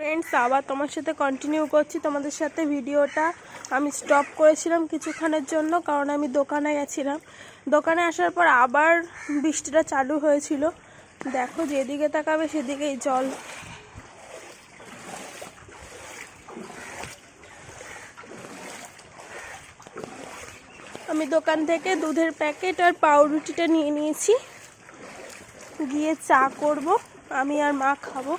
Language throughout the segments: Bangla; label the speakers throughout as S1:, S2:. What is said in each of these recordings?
S1: ফ্রেন্ডস, আবার তোমার সাথে কন্টিনিউ করছি। তোমাদের সাথে ভিডিওটা আমি স্টপ করেছিলাম কিছুক্ষণের জন্য, কারণ আমি দোকানে গেছিলাম। দোকানে আসার পর আবার বৃষ্টিটা চালু হয়েছিল। দেখো, যেদিকে তাকাবে সেদিকেই জল। আমি দোকান থেকে দুধের প্যাকেট আর পাউরুটিটা নিয়ে নিয়েছি, গিয়ে চা করব, আমি আর মা খাবো।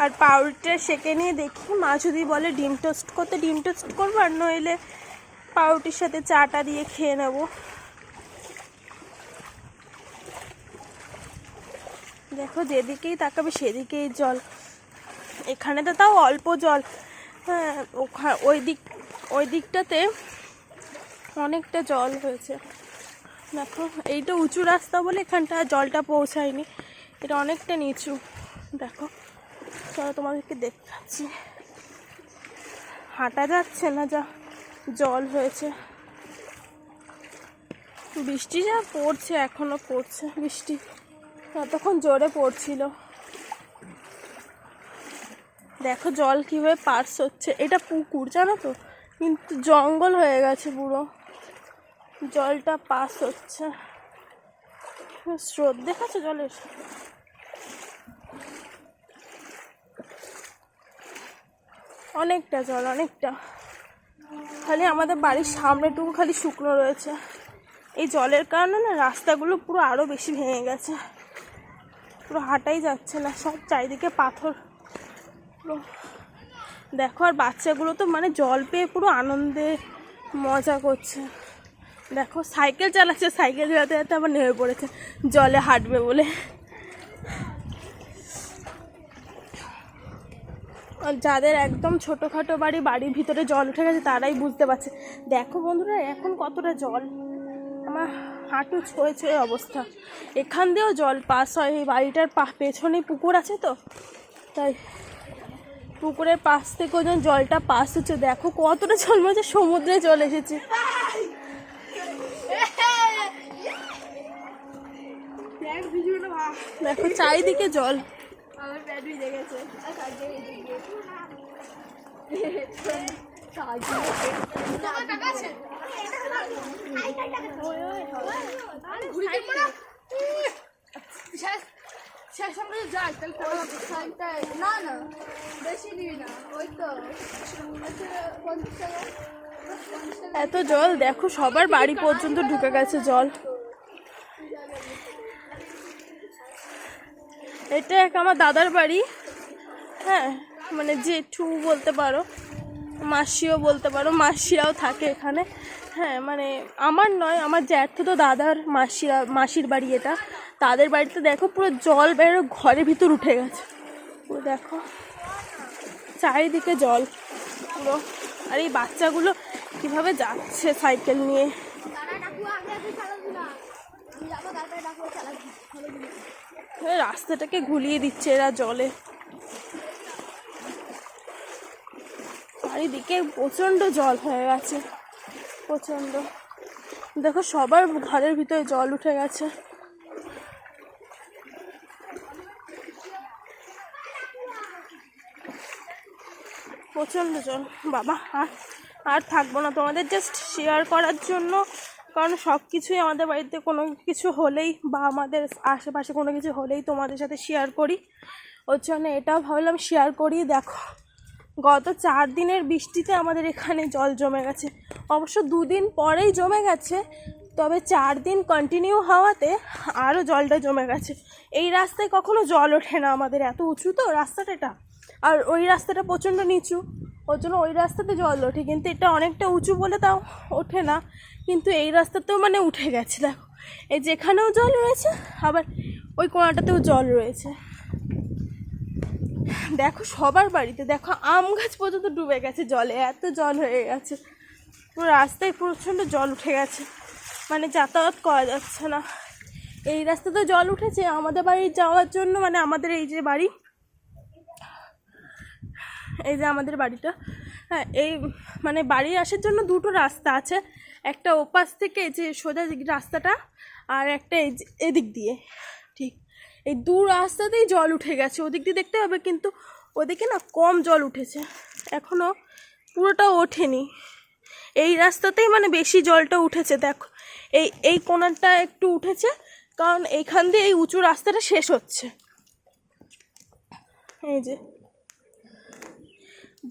S1: আর পাউরুটিটা সেঁকে নিয়ে দেখি, মা যদি বলে ডিম টোস্ট করতে ডিম টোস্ট করবো, আর নইলে পাউরুটির সাথে চাটা দিয়ে খেয়ে নেব। দেখো, যেদিকেই তাকাবে সেদিকেই জল। এখানে তো তাও অল্প জল, হ্যাঁ ওই দিকটাতে অনেকটা জল হয়েছে। দেখো, এইটা উঁচু রাস্তা বলে এখানটা জলটা পৌঁছায়নি, এটা অনেকটা নিচু। দেখো, চলো তোমাদেরকে দেখাচ্ছি। হাঁটা যাচ্ছে না, যা জল হয়েছে। বৃষ্টি যা পড়ছে, এখনো পড়ছে বৃষ্টি, ততক্ষণ জোরে পড়ছিল। দেখো জল কিভাবে পাস হচ্ছে। এটা পুকুর, জানো তো, কিন্তু জঙ্গল হয়ে গেছে পুরো। জলটা পাস হচ্ছে, স্রোত দেখাচ্ছে জলের। অনেকটা জল, অনেকটা। খালি আমাদের বাড়ির সামনেটুকু খালি শুকনো রয়েছে। এই জলের কারণে না রাস্তাগুলো পুরো আরো বেশি ভেঙে গেছে, পুরো হাঁটাই যাচ্ছে না, সব চারিদিকে পাথর। দেখো, আর বাচ্চাগুলো তো মানে জল পেয়ে পুরো আনন্দে মজা করছে। দেখো, সাইকেল চালাচ্ছে, সাইকেল চালাতে চালাতে আবার নেমে পড়েছে জলে হাঁটবে বলে। যাদের একদম ছোটোখাটো বাড়ির ভিতরে জল উঠে গেছে তারাই বুঝতে পারছে। দেখো বন্ধুরা, এখন কতটা জল, আমার হাঁটু ছুঁয়ে ছুঁয়ে অবস্থা। এখান দিয়েও জল পাস হয়, এই বাড়িটার পেছনেই পুকুর আছে তো, তাই পুকুরের পাশ থেকে ওজন জলটা পাস হচ্ছে। দেখো কতটা জল, মনে হচ্ছে সমুদ্রে জল এসেছে। দেখো চারিদিকে জল। এত জল, দেখো সবার বাড়ি পর্যন্ত ঢুকে গেছে জল। এটা আমার দাদার বাড়ি, হ্যাঁ, মানে জেঠু বলতে পারো, মাসিও বলতে পারো, মাসিরাও থাকে এখানে। হ্যাঁ, মানে আমার নয়, আমার জ্যাঠু তো দাদার মাসির বাড়ি এটা। তাদের বাড়িতে দেখো পুরো জল বেরো ঘরের ভিতর উঠে গেছে পুরো। দেখো চারিদিকে জল পুরো। আর এই বাচ্চাগুলো কিভাবে যাচ্ছে সাইকেল নিয়ে। রাস্তাটাকে ঘুলিয়ে দিচ্ছে এরা জলে। চারিদিকে প্রচণ্ড জল হয়ে গেছে, প্রচণ্ড। দেখো সবার ঘরের ভিতরে জল উঠে গেছে। প্রচণ্ড জল বাবা। আর থাকবো না, তোমাদের জাস্ট শেয়ার করার জন্য, কারণ সব কিছুই আমাদের বাড়িতে কোনো কিছু হলেই বা আমাদের আশেপাশে কোনো কিছু হলেই তোমাদের সাথে শেয়ার করি, ওর জন্য এটাও ভাবলাম শেয়ার করি। দেখো, গত 4 দিনের বৃষ্টিতে আমাদের এখানে জল জমে গেছে। অবশ্য 2 দিন পরেই জমে গেছে, তবে 4 দিন কন্টিনিউ হওয়াতে আরও জলটা জমে গেছে। এই রাস্তায় কখনো জল ওঠে না আমাদের, এত উঁচু তো রাস্তাটা, আর ওই রাস্তাটা প্রচণ্ড নিচু, ওর জন্য ওই রাস্তাতে জল ওঠে, কিন্তু এটা অনেকটা উঁচু বলে তাও ওঠে না। কিন্তু এই রাস্তাতেও মানে উঠে গেছে। দেখো, এই যেখানেও জল রয়েছে, আবার ওই কোণাটাতেও জল রয়েছে। দেখো সবার বাড়িতে, দেখো আম গাছ পর্যন্ত ডুবে গেছে জলে, এত জল হয়ে গেছে পুরো রাস্তায়, প্রচণ্ড জল উঠে গেছে, মানে যাতায়াত করা যাচ্ছে না। এই রাস্তাতে জল উঠেছে আমাদের বাড়ি যাওয়ার জন্য, মানে আমাদের এই যে বাড়ি, এই যে আমাদের বাড়িটা, হ্যাঁ, এই মানে বাড়ি আসার জন্য 2টো রাস্তা আছে, একটা ওপাশ থেকে যে সোজা রাস্তাটা, আর একটা এদিক দিয়ে, ঠিক এই দূর রাস্তাতেই জল উঠে গেছে, ওদিক দিয়ে দেখতে হবে, কিন্তু ওদিকে না কম জল উঠেছে, এখনও পুরোটা ওঠেনি। এই রাস্তাতেই মানে বেশি জলটা উঠেছে। দেখো এই কোণাটা একটু উঠেছে, কারণ এইখান দিয়ে এই উঁচু রাস্তাটা শেষ হচ্ছে। এই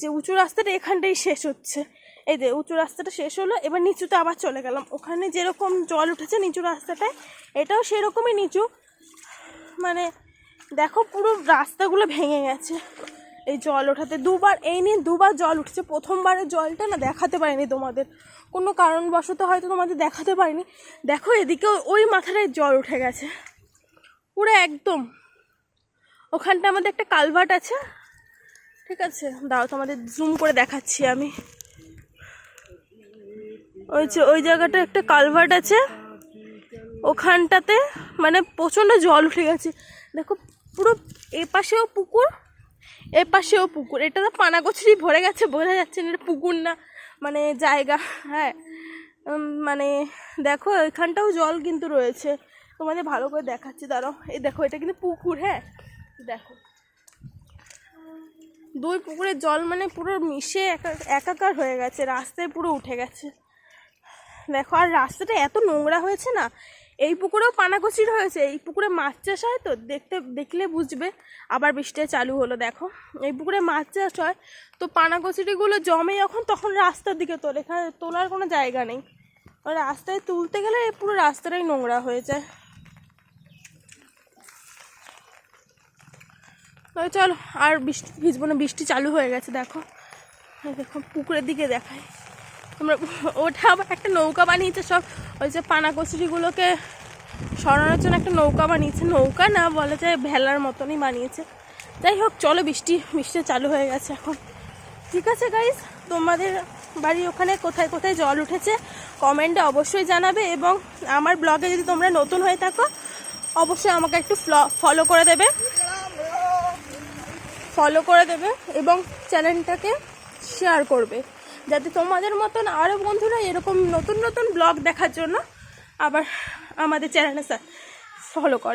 S1: যে উঁচু রাস্তাটা এখানটাই শেষ হচ্ছে, এই যে উঁচু রাস্তাটা শেষ হলো, এবার নিচুতে আবার চলে গেলাম। ওখানে যেরকম জল উঠেছে নিচু রাস্তাটায়, এটাও সেরকমই নিচু। মানে দেখো পুরো রাস্তাগুলো ভেঙে গেছে এই জল ওঠাতে। এই নিয়ে দুবার জল উঠেছে। প্রথমবারের জলটা না দেখাতে পারিনি তোমাদের, কোনো কারণবশত হয়তো তোমাদের দেখাতে পারিনি। দেখো এদিকে ওই মাথাটায় জল উঠে গেছে পুরো একদম। ওখানটা আমাদের একটা কালভার্ট আছে, ঠিক আছে, দাও তোমাদের জুম করে দেখাচ্ছি আমি। ওই জায়গাটা একটা কালভার্ট আছে, ওখানটাতে মানে প্রচণ্ড জল উঠে গেছে। দেখো পুরো এপাশেও পুকুর, এপাশেও পুকুর। এটা তো পানাকচুরি ভরে গেছে, বোঝা যাচ্ছে না এটা পুকুর না মানে জায়গা। হ্যাঁ মানে দেখো এখানটাও জল কিন্তু রয়েছে, তোমাদের ভালো করে দেখাচ্ছি, দাঁড়াও। এই দেখো এটা কিন্তু পুকুর, হ্যাঁ দেখো দুই পুকুরের জল মানে পুরো মিশে একাকার হয়ে গেছে, রাস্তায় পুরো উঠে গেছে। দেখো আর রাস্তাটা এত নোংরা হয়েছে না। এই পুকুরেও পানাকচুরি হয়েছে, এই পুকুরে মাছ চাষ হয় তো, দেখলে বুঝবে। আবার বৃষ্টি চালু হলো, দেখো এই পুকুরে মাছ চাষ হয় তো পানাকচুরিগুলো জমে যখন, তখন রাস্তার দিকে তোলে, এখানে তোলার কোনো জায়গা নেই। রাস্তায় তুলতে গেলে পুরো রাস্তাটাই নোংরা হয়ে যায়। চলো আর বৃষ্টি ভিজবো না, বৃষ্টি চালু হয়ে গেছে। দেখো দেখো পুকুরের দিকে দেখায় তোমরা। ওটা আবার একটা নৌকা বানিয়েছে সব, ওই যে পানাকচুরিগুলোকে সরানোর জন্য একটা নৌকা বানিয়েছে। নৌকা না বলা যায়, ভেলার মতনই বানিয়েছে। যাই হোক চলো, বৃষ্টি চালু হয়ে গেছে এখন। ঠিক আছে গাইস, তোমাদের বাড়ির ওখানে কোথায় কোথায় জল উঠেছে কমেন্টে অবশ্যই জানাবে, এবং আমার ব্লগে যদি তোমরা নতুন হয়ে থাকো অবশ্যই আমাকে একটু ফলো করে দেবে এবং চ্যানেলটাকে শেয়ার করবে, যাতে তোমাদের মতন আরও বন্ধুরা এরকম নতুন নতুন ব্লগ দেখার জন্য আবার আমাদের চ্যানেলে ফলো করে।